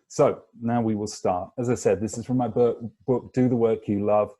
So now we will start. As I said, this is from my book, Do the Work You Love,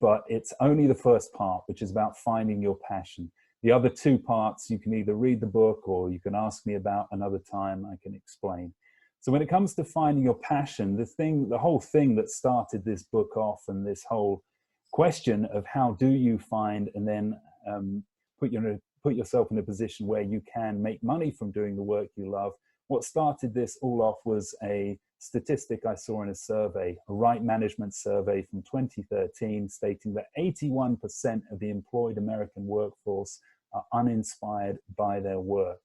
but it's only the first part, which is about finding your passion. The other two parts, you can either read the book or you can ask me about another time, I can explain. So when it comes to finding your passion, the whole thing that started this book off and this whole question of how do you find and then put yourself in a position where you can make money from doing the work you love. What started this all off was a statistic I saw in a survey, a right management survey from 2013, stating that 81% of the employed American workforce are uninspired by their work.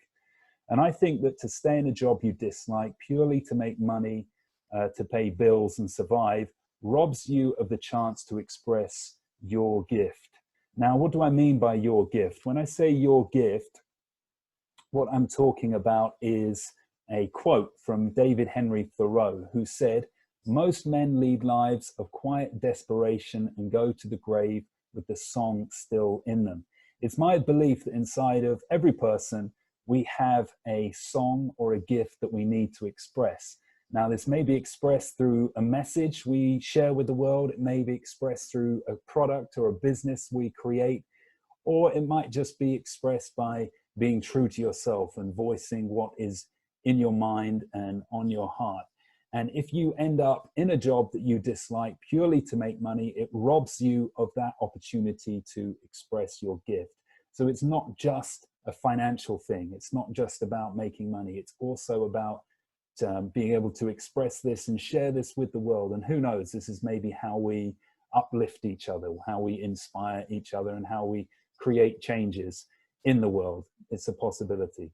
And I think that to stay in a job you dislike purely to make money, to pay bills and survive, robs you of the chance to express your gift. Now, what do I mean by your gift? When I say your gift, what I'm talking about is a quote from David Henry Thoreau, who said, "Most men lead lives of quiet desperation and go to the grave with the song still in them." It's my belief that inside of every person, we have a song or a gift that we need to express. Now, this may be expressed through a message we share with the world. It may be expressed through a product or a business we create, or it might just be expressed by being true to yourself and voicing what is in your mind and on your heart. And if you end up in a job that you dislike purely to make money, it robs you of that opportunity to express your gift. So it's not just a financial thing. It's not just about making money. It's also about being able to express this and share this with the world. And who knows, this is maybe how we uplift each other, how we inspire each other, and how we create changes in the world. It's a possibility.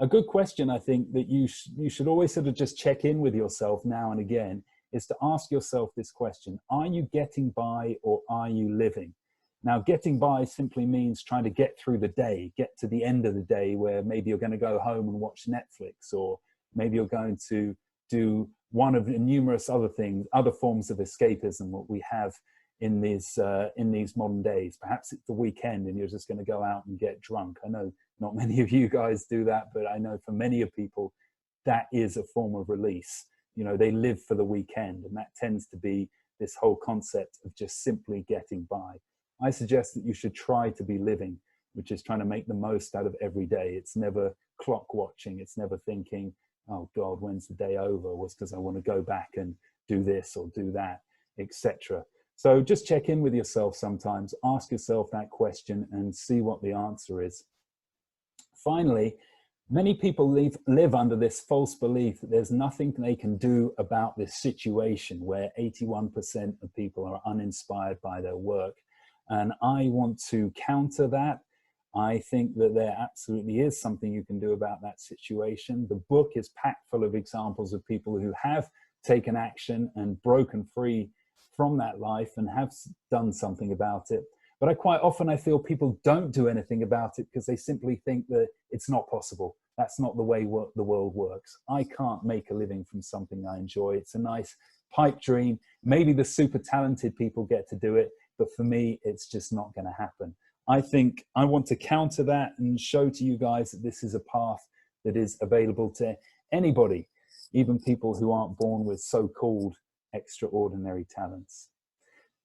A good question, I think, that you should always sort of just check in with yourself now and again is to ask yourself this question: are you getting by or are you living? Now, getting by simply means trying to get through the day, get to the end of the day where maybe you're going to go home and watch Netflix, or maybe you're going to do one of the numerous other things, other forms of escapism what we have in these modern days. Perhaps it's the weekend and you're just going to go out and get drunk. I know not many of you guys do that, but I know for many of people, that is a form of release. You know, they live for the weekend, and that tends to be this whole concept of just simply getting by. I suggest that you should try to be living, which is trying to make the most out of every day. It's never clock watching. It's never thinking, oh God, when's the day over? Was because I want to go back and do this or do that, etc. So just check in with yourself sometimes, ask yourself that question and see what the answer is. Finally, many people live under this false belief that there's nothing they can do about this situation where 81% of people are uninspired by their work. And I want to counter that. I think that there absolutely is something you can do about that situation. The book is packed full of examples of people who have taken action and broken free from that life and have done something about it. But I feel people don't do anything about it because they simply think that it's not possible. That's not the way the world works. I can't make a living from something I enjoy. It's a nice pipe dream. Maybe the super talented people get to do it, but for me, it's just not going to happen. I think I want to counter that and show to you guys that this is a path that is available to anybody, even people who aren't born with so-called extraordinary talents.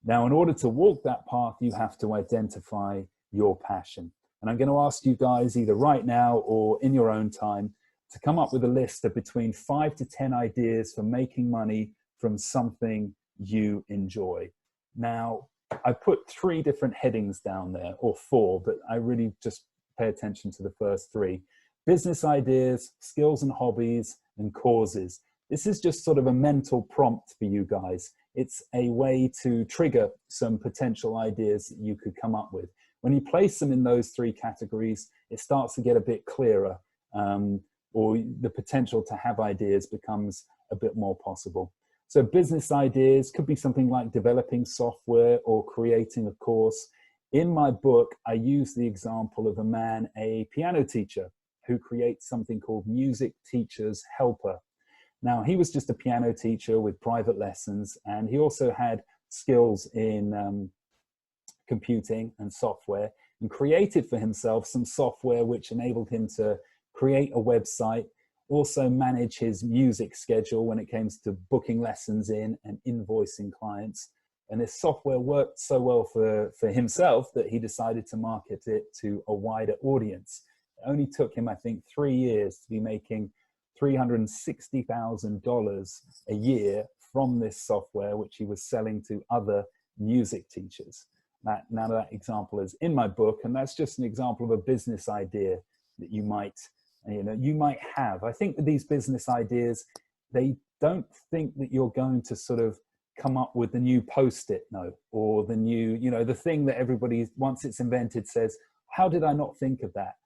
Now, in order to walk that path, you have to identify your passion. And I'm going to ask you guys either right now or in your own time to come up with a list of between 5 to 10 ideas for making money from something you enjoy. Now, I put 3 different headings down there, or 4, but I really just pay attention to the first 3. Business ideas, skills and hobbies, and causes. This is just sort of a mental prompt for you guys. It's a way to trigger some potential ideas that you could come up with. When you place them in those 3 categories, it starts to get a bit clearer, or the potential to have ideas becomes a bit more possible. So business ideas could be something like developing software or creating a course. In my book, I use the example of a piano teacher, who creates something called Music Teacher's Helper. Now, he was just a piano teacher with private lessons, and he also had skills in computing and software, and created for himself some software which enabled him to create a website also manage his music schedule when it came to booking lessons in and invoicing clients. And this software worked so well for himself that he decided to market it to a wider audience. It only took him, I think, 3 years to be making $360,000 a year from this software, which he was selling to other music teachers. Now that example is in my book, and that's just an example of a business idea that you might have. I think with these business ideas, they don't think that you're going to sort of come up with the new Post-it note or the new, the thing that everybody, once it's invented, says, how did I not think of that?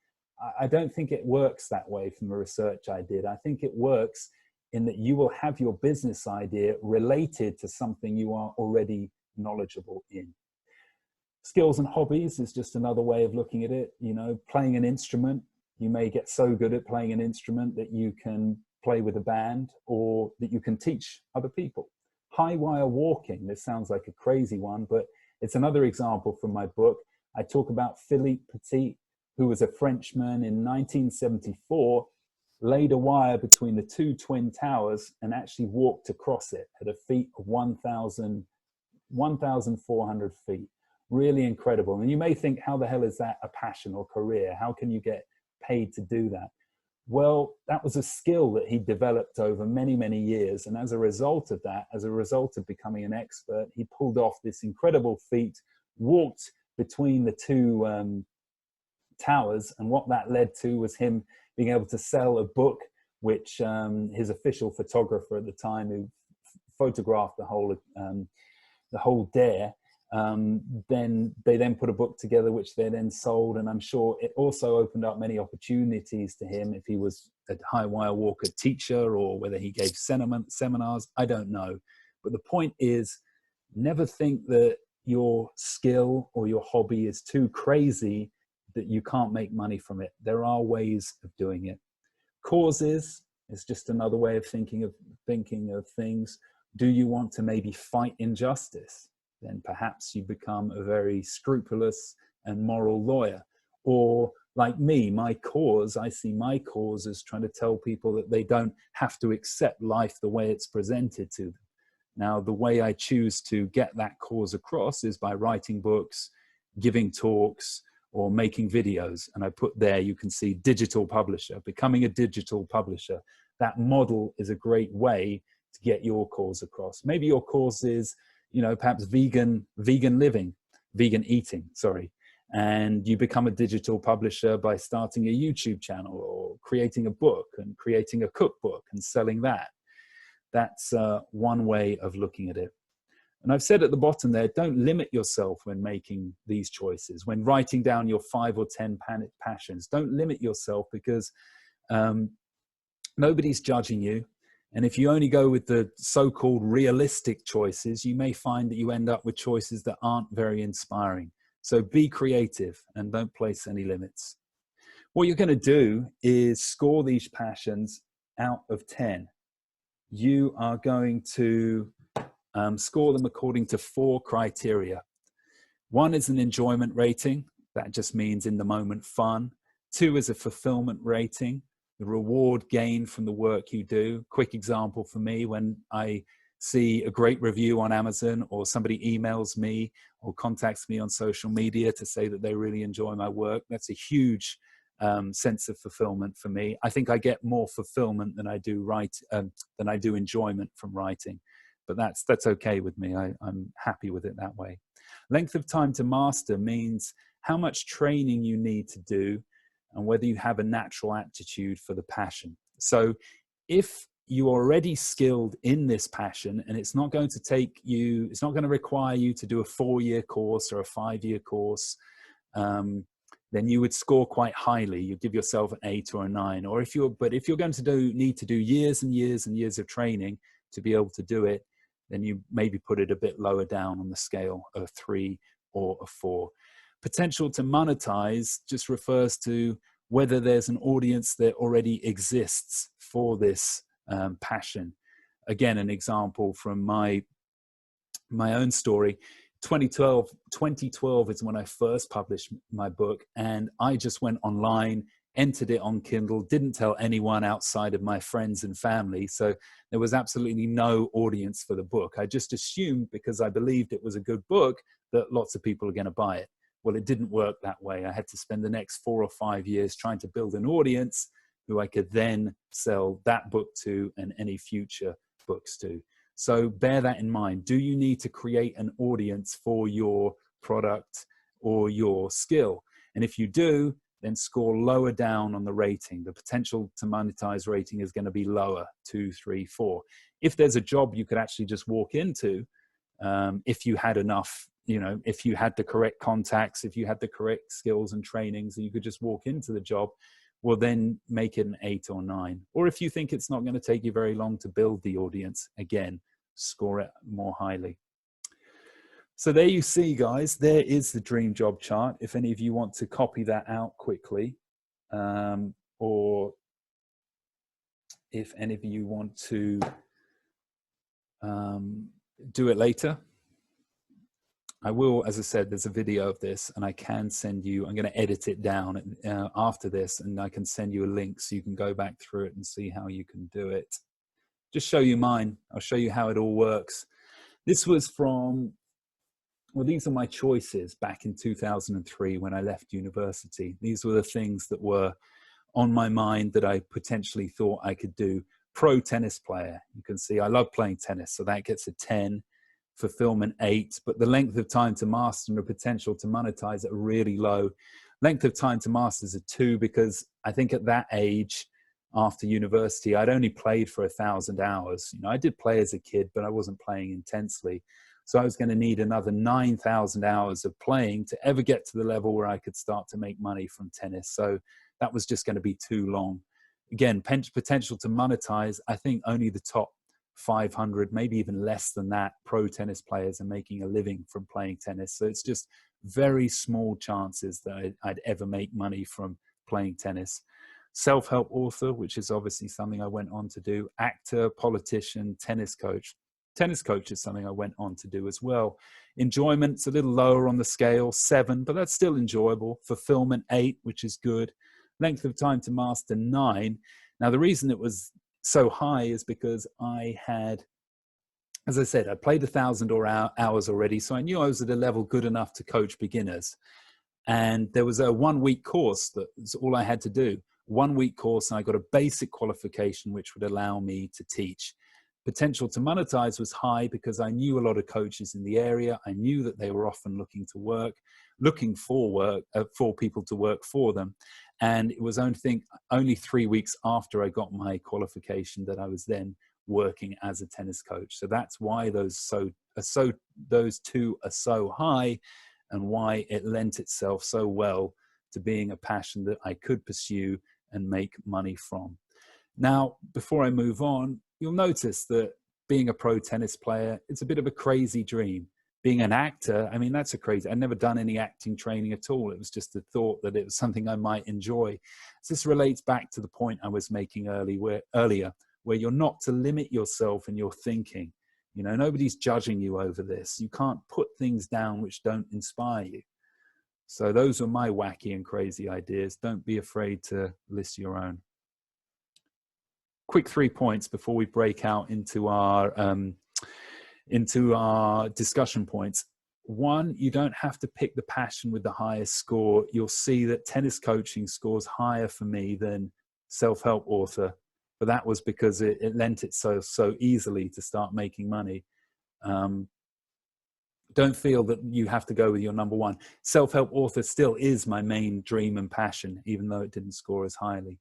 I don't think it works that way from the research I did. I think it works in that you will have your business idea related to something you are already knowledgeable in. Skills and hobbies is just another way of looking at it. Playing an instrument, you may get so good at playing an instrument that you can play with a band or that you can teach other people. High wire walking, this sounds like a crazy one, but it's another example from my book. I talk about Philippe Petit, who was a Frenchman in 1974, laid a wire between the two twin towers and actually walked across it at a feet of 1,400 feet. Really incredible. And you may think, how the hell is that a passion or career? How can you get paid to do that? Well, that was a skill that he developed over many, many years. And as a result of that, as a result of becoming an expert, he pulled off this incredible feat, walked between the two towers. And what that led to was him being able to sell a book, which his official photographer at the time, who photographed the whole dare, then they put a book together, which they then sold. And I'm sure it also opened up many opportunities to him if he was a high wire walker teacher or whether he gave seminars. I don't know. But the point is, never think that your skill or your hobby is too crazy that you can't make money from it. There are ways of doing it. Causes is just another way of thinking of things. Do you want to maybe fight injustice? Then perhaps you become a very scrupulous and moral lawyer. Or like me, I see my cause as trying to tell people that they don't have to accept life the way it's presented to them. Now, the way I choose to get that cause across is by writing books, giving talks, or making videos. And I put there, you can see digital publisher, becoming a digital publisher. That model is a great way to get your cause across. Maybe your cause is, perhaps vegan eating, and you become a digital publisher by starting a YouTube channel or creating a book and creating a cookbook and selling that. That's one way of looking at it. And I've said at the bottom there, don't limit yourself when making these choices. When writing down your 5 or 10 passions, don't limit yourself, because nobody's judging you. And if you only go with the so-called realistic choices, you may find that you end up with choices that aren't very inspiring. So be creative and don't place any limits. What you're going to do is score these passions out of 10. You are going to score them according to 4 criteria. 1 is an enjoyment rating. That just means in the moment fun. 2 is a fulfillment rating, the reward gained from the work you do. Quick example for me, when I see a great review on Amazon, or somebody emails me or contacts me on social media to say that they really enjoy my work, that's a huge sense of fulfillment for me. I think I get more fulfillment than I do enjoyment from writing, but that's okay with me. I'm happy with it that way. Length of time to master means how much training you need to do and whether you have a natural aptitude for the passion. So if you're already skilled in this passion and it's not going to require you to do a 4-year course or a 5-year course, then you would score quite highly. You give yourself an 8 or a 9. Or if you're going to need to do years and years and years of training to be able to do it, then you maybe put it a bit lower down on the scale, a 3 or a 4. Potential to monetize just refers to whether there's an audience that already exists for this passion. Again, an example from my own story. 2012 is when I first published my book, and I just went online, entered it on Kindle, didn't tell anyone outside of my friends and family. So there was absolutely no audience for the book. I just assumed, because I believed it was a good book, that lots of people are going to buy it. Well, it didn't work that way. I had to spend the next 4 or 5 years trying to build an audience who I could then sell that book to and any future books to. So bear that in mind. Do you need to create an audience for your product or your skill? And if you do, then score lower down on the rating. The potential to monetize rating is going to be lower, 2, 3, 4. If there's a job you could actually just walk into, if you had enough, if you had the correct contacts, if you had the correct skills and trainings, and you could just walk into the job, well, then make it an 8 or 9. Or if you think it's not going to take you very long to build the audience, again, score it more highly. So there you see, guys, there is the dream job chart. If any of you want to copy that out quickly, or if any of you want to do it later, I will, as I said, there's a video of this and I can send you, I'm going to edit it down after this, and I can send you a link so you can go back through it and see how you can do it. Just show you mine. I'll show you how it all works. This was from, well, these are my choices back in 2003 when I left university. These were the things that were on my mind that I potentially thought I could do. Pro tennis player. You can see I love playing tennis, so that gets a 10. Fulfillment 8, but the length of time to master and the potential to monetize are really low. Length of time to master is a 2, because I think at that age, after university, I'd only played for 1,000 hours. I did play as a kid, but I wasn't playing intensely. So I was going to need another 9,000 hours of playing to ever get to the level where I could start to make money from tennis. So that was just going to be too long. Again, potential to monetize, I think only the top 500, maybe even less than that, pro tennis players are making a living from playing tennis. So it's just very small chances that I'd ever make money from playing tennis. Self-help author, which is obviously something I went on to do. Actor, politician, tennis coach. Tennis coach is something I went on to do as well. Enjoyment's a little lower on the scale, 7, but that's still enjoyable. Fulfillment 8, which is good. Length of time to master 9. Now the reason it was so high is because I had, as I said, I played 1,000 hours already, so I knew I was at a level good enough to coach beginners. And there was a 1-week course that was all I had to do. 1-week course, and I got a basic qualification which would allow me to teach. Potential to monetize was high because I knew a lot of coaches in the area. I knew that they were often looking for people to work for them. And it was only 3 weeks after I got my qualification that I was then working as a tennis coach. So that's why those two are so high, and why it lent itself so well to being a passion that I could pursue and make money from. Now, before I move on, you'll notice that being a pro tennis player, it's a bit of a crazy dream. Being an actor, I mean, that's a crazy, I'd never done any acting training at all. It was just the thought that it was something I might enjoy. So this relates back to the point I was making earlier, where you're not to limit yourself in your thinking. Nobody's judging you over this. You can't put things down which don't inspire you. So those are my wacky and crazy ideas. Don't be afraid to list your own. Quick 3 points before we break out into our discussion points. 1, you don't have to pick the passion with the highest score. You'll see that tennis coaching scores higher for me than self-help author, but that was because it lent itself so easily to start making money. Don't feel that you have to go with your number 1. Self-help author still is my main dream and passion, even though it didn't score as highly.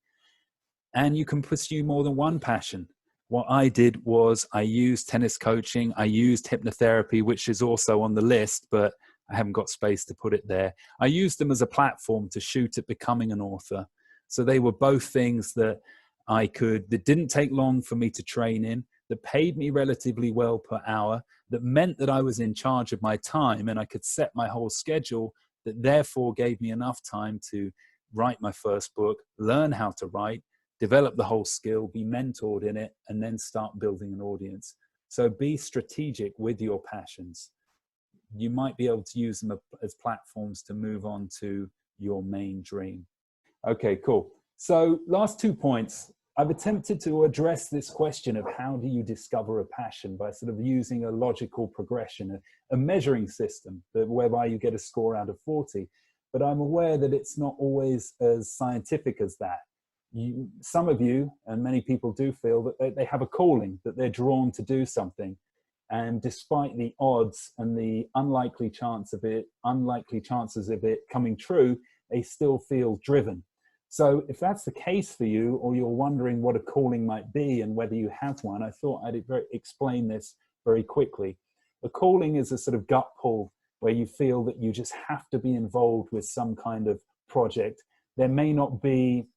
And you can pursue more than one passion. What I did was I used tennis coaching, I used hypnotherapy, which is also on the list, but I haven't got space to put it there. I used them as a platform to shoot at becoming an author. So they were both things that that didn't take long for me to train in, that paid me relatively well per hour, that meant that I was in charge of my time and I could set my whole schedule, that therefore gave me enough time to write my first book, learn how to write, develop the whole skill, be mentored in it, and then start building an audience. So be strategic with your passions. You might be able to use them as platforms to move on to your main dream. Okay, cool. So last 2 points. I've attempted to address this question of how do you discover a passion by sort of using a logical progression, a measuring system whereby you get a score out of 40. But I'm aware that it's not always as scientific as that. Some of you, and many people do feel that they have a calling, that they're drawn to do something. And despite the odds and the unlikely chances of it coming true, they still feel driven. So if that's the case for you, or you're wondering what a calling might be and whether you have one, I thought I'd explain this very quickly. A calling is a sort of gut pull where you feel that you just have to be involved with some kind of project. There may not be,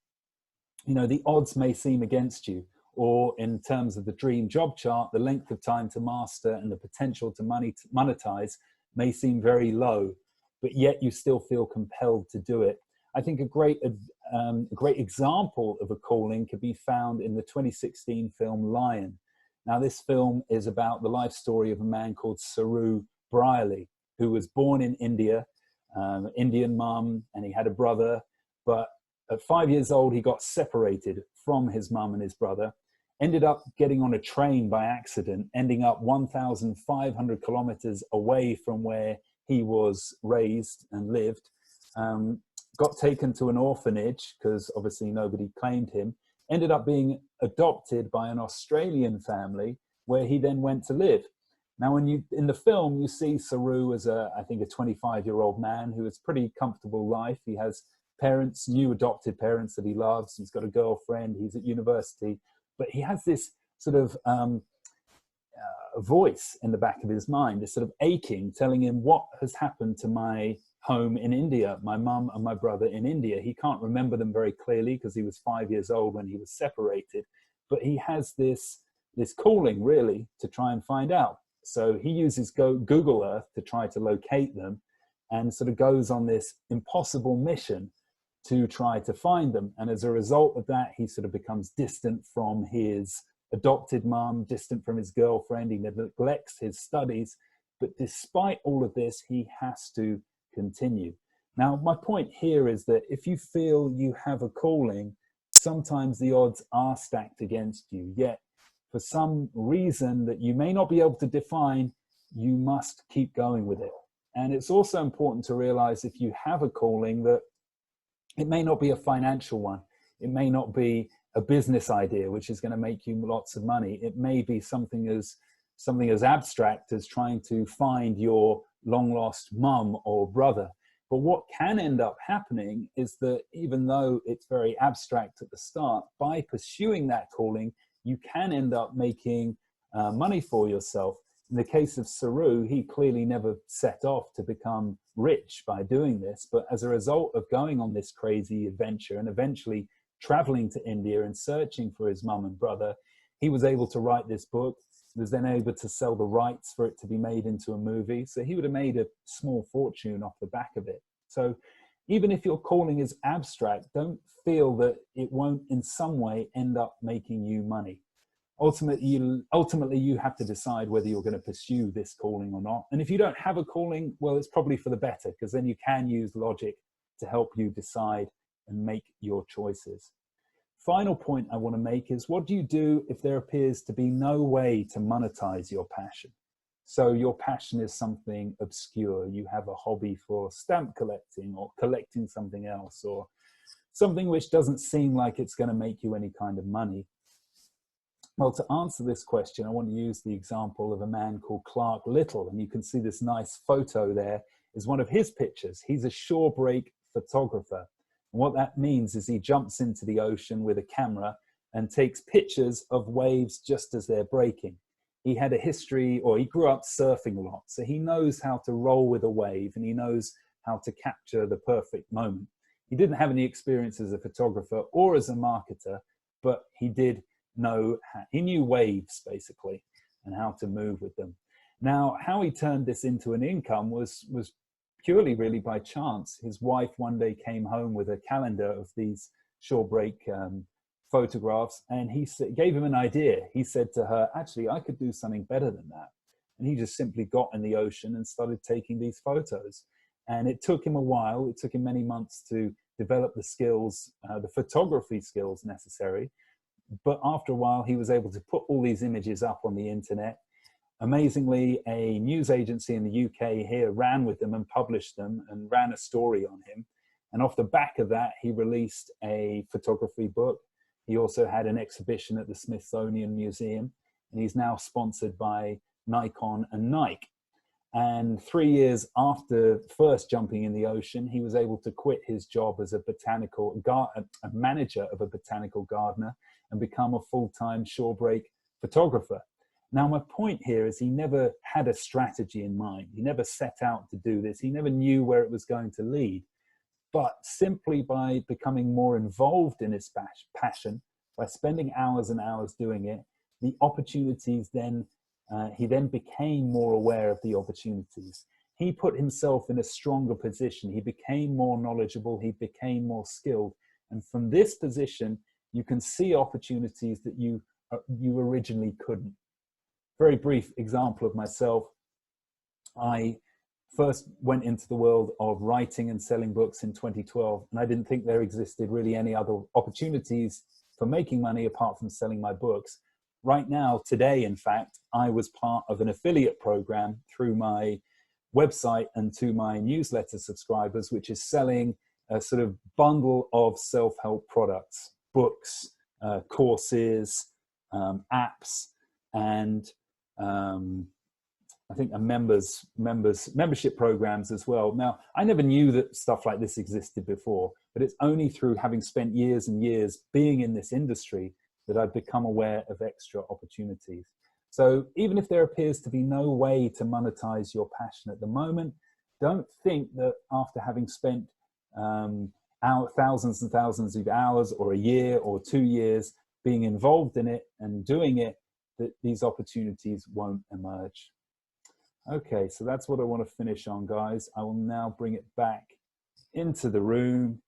the odds may seem against you, or in terms of the dream job chart, the length of time to master and the potential to monetize may seem very low, but yet you still feel compelled to do it. I think a great example of a calling could be found in the 2016 film Lion. Now, this film is about the life story of a man called Saru Brierley, who was born in India, Indian mum, and he had a brother. But at 5 years old, he got separated from his mum and his brother, ended up getting on a train by accident, ending up 1,500 kilometers away from where he was raised and lived. Got taken to an orphanage because obviously nobody claimed him, ended up being adopted by an Australian family where he then went to live. Now, in the film, you see Saru as I think a 25-year-old man who has a pretty comfortable life. He has parents, new adopted parents that he loves. He's got a girlfriend. He's at university. But he has this sort of voice in the back of his mind, this sort of aching, telling him what has happened to my home in India, my mum and my brother in India. He can't remember them very clearly because he was 5 years old when he was separated, but he has this calling really to try and find out. So he uses Google Earth to try to locate them and sort of goes on this impossible mission to try to find them. And as a result of that, he sort of becomes distant from his adopted mum, distant from his girlfriend. He neglects his studies, but despite all of this, he has to continue. Now, my point here is that if you feel you have a calling, sometimes the odds are stacked against you, yet for some reason that you may not be able to define, you must keep going with it. And it's also important to realize if you have a calling that it may not be a financial one. It may not be a business idea, which is going to make you lots of money. It may be something as abstract as trying to find your long lost mum or brother. But what can end up happening is that even though it's very abstract at the start, by pursuing that calling, you can end up making money for yourself. In the case of Saru, he clearly never set off to become rich by doing this, but as a result of going on this crazy adventure and eventually traveling to India and searching for his mum and brother, he was able to write this book. He was then able to sell the rights for it to be made into a movie. So he would have made a small fortune off the back of it. So even if your calling is abstract, don't feel that it won't in some way end up making you money. Ultimately, you have to decide whether you're going to pursue this calling or not. And if you don't have a calling, well, it's probably for the better, because then you can use logic to help you decide and make your choices. Final point I want to make is, what do you do if there appears to be no way to monetize your passion? So your passion is something obscure. You have a hobby for stamp collecting or collecting something else, or something which doesn't seem like it's going to make you any kind of money. Well, to answer this question, I want to use the example of a man called Clark Little. And you can see this nice photo there is one of his pictures. He's a shore break photographer. And what that means is he jumps into the ocean with a camera and takes pictures of waves just as they're breaking. He had a history, or he grew up surfing a lot, so he knows how to roll with a wave and he knows how to capture the perfect moment. He didn't have any experience as a photographer or as a marketer, but he knew waves basically and how to move with them. Now, how he turned this into an income was purely really by chance. His wife one day came home with a calendar of these shore break photographs, and he gave him an idea. He said to her, actually, I could do something better than that. And he just simply got in the ocean and started taking these photos. And it took him a while. It took him many months to develop the skills, the photography skills necessary. But after a while, he was able to put all these images up on the internet. Amazingly, a news agency in the UK here ran with them and published them and ran a story on him. And off the back of that, he released a photography book. He also had an exhibition at the Smithsonian Museum, and he's now sponsored by Nikon and Nike. And 3 years after first jumping in the ocean, he was able to quit his job as a manager of a botanical gardener and become a full-time shore break photographer. Now, my point here is he never had a strategy in mind. He never set out to do this. He never knew where it was going to lead. But simply by becoming more involved in his passion, by spending hours and hours doing it, the opportunities then, he then became more aware of the opportunities. He put himself in a stronger position. He became more knowledgeable. He became more skilled. And from this position, you can see opportunities that you originally couldn't. Very brief example of myself. I first went into the world of writing and selling books in 2012, and I didn't think there existed really any other opportunities for making money apart from selling my books. Right now, today, in fact, I was part of an affiliate program through my website and to my newsletter subscribers, which is selling a sort of bundle of self-help products, books, courses, apps, and I think membership programs as well. Now, I never knew that stuff like this existed before, but it's only through having spent years and years being in this industry that I've become aware of extra opportunities. So even if there appears to be no way to monetize your passion at the moment, don't think that after having spent thousands and thousands of hours or a year or 2 years being involved in it and doing it, that these opportunities won't emerge. Okay, so that's what I want to finish on, guys. I will now bring it back into the room